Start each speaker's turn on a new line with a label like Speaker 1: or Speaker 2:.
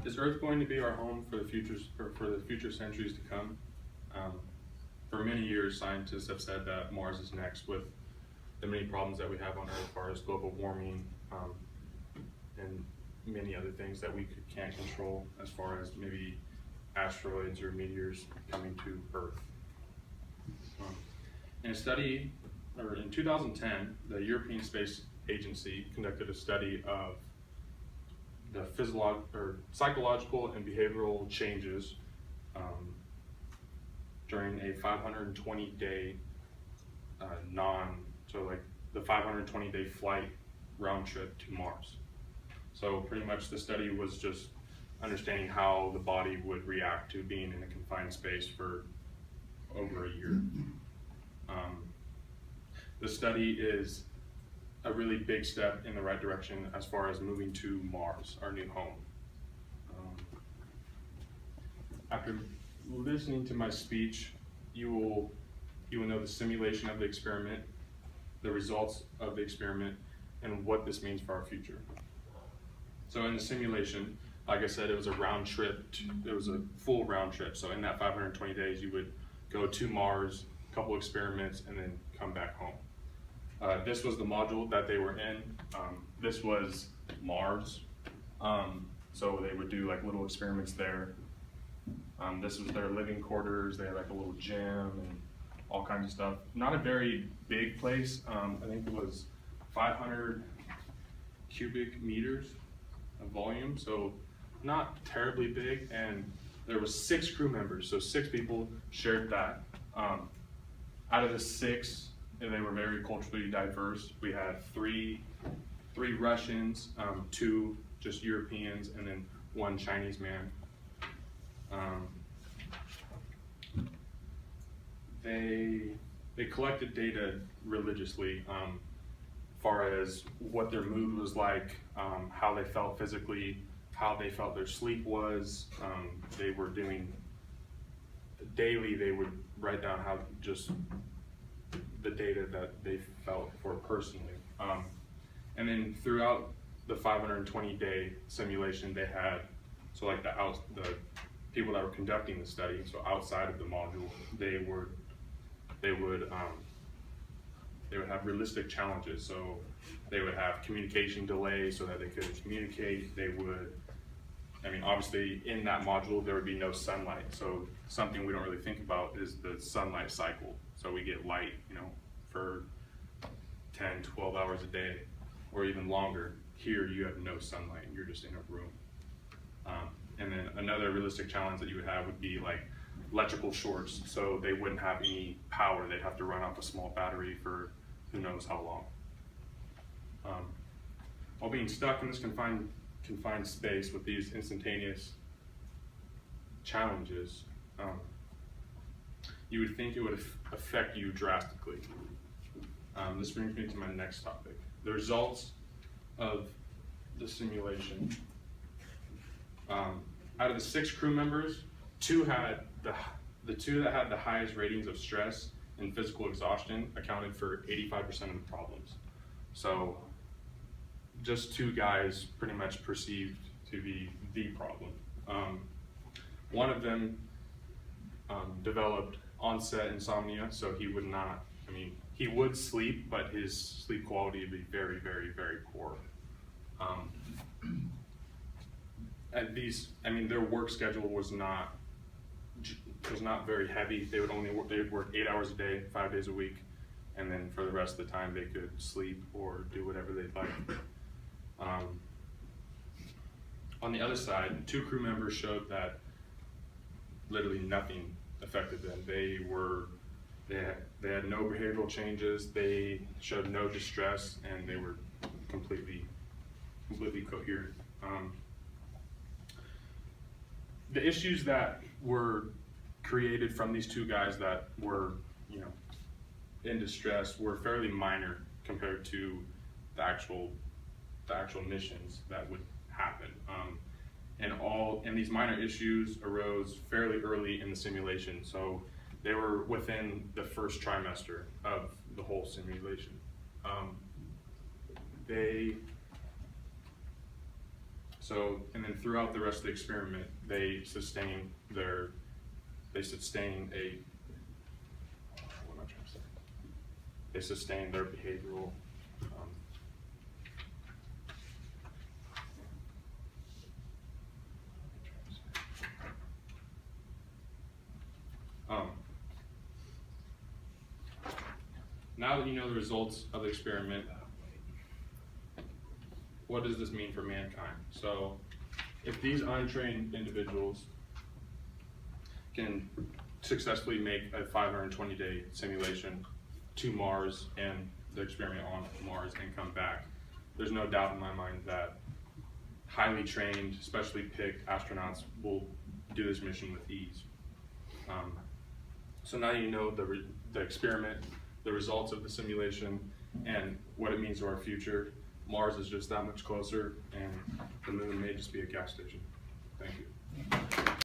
Speaker 1: Is Earth going to be our home for the future centuries to come? For many years, scientists have said that Mars is next, with the many problems that we have on Earth as far as global warming and many other things that we can't control, as far as maybe asteroids or meteors coming to Earth. In a study, or in 2010, the European Space Agency conducted a study of the psychological and behavioral changes during a 520-day the 520-day flight round trip to Mars. So pretty much the study was just understanding how the body would react to being in a confined space for over a year. The study is a really big step in the right direction as far as moving to Mars, our new home. After listening to my speech, you will know the simulation of the experiment, the results of the experiment, and what this means for our future. So in the simulation, like I said, it was a round trip. It was a full round trip. So in that 520 days, you would go to Mars, a couple experiments, and then come back home. This was the module that they were in. This was Mars. So they would do like little experiments there. This was their living quarters. They had like a little gym and all kinds of stuff. Not a very big place. I think it was 500 cubic meters of volume, so not terribly big. And there was 6 crew members, so 6 people shared that. Out of the 6, they were very culturally diverse. We had three Russians, 2 just Europeans, and then 1 Chinese man. They collected data religiously, far as what their mood was like, how they felt physically, how they felt their sleep was. They were doing daily. They would write down how just the data that they felt for personally. And then throughout the 520-day simulation, they had, so like the people that were conducting the study, so outside of the module, they would have realistic challenges. So they would have communication delays so that they couldn't communicate. They would, obviously in that module there would be no sunlight. So something we don't really think about is the sunlight cycle. So we get light, for 10, 12 hours a day, or even longer. Here you have no sunlight, you're just in a room. And then another realistic challenge that you would have would be like electrical shorts. So they wouldn't have any power. They'd have to run off a small battery for who knows how long. While being stuck in this confined space with these instantaneous challenges, you would think it would affect you drastically. This brings me to my next topic. The results of the simulation. Out of the 6 crew members, 2 had the 2 that had the highest ratings of stress and physical exhaustion accounted for 85% of the problems. So just 2 guys pretty much perceived to be the problem. One of them developed onset insomnia, so he would not, he would sleep, but his sleep quality would be very, very, very poor. And their work schedule was not very heavy. They would work 8 hours a day, 5 days a week, and then for the rest of the time they could sleep or do whatever they'd like. On the other side, 2 crew members showed that literally nothing affected them. They had no behavioral changes. They showed no distress, and they were completely coherent. The issues that were created from these 2 guys that were, in distress were fairly minor compared to the actual missions that would happen. And these minor issues arose fairly early in the simulation. So they were within the first trimester of the whole simulation. So, and then throughout the rest of the experiment, they sustain a, what am I trying to say? They sustain their behavioral, now that you know the results of the experiment, what does this mean for mankind? So, if these untrained individuals can successfully make a 520-day simulation to Mars and the experiment on Mars and come back, there's no doubt in my mind that highly trained, specially picked astronauts will do this mission with ease. So now you know the experiment, the results of the simulation, and what it means to our future. Mars is just that much closer, and the moon may just be a gas station.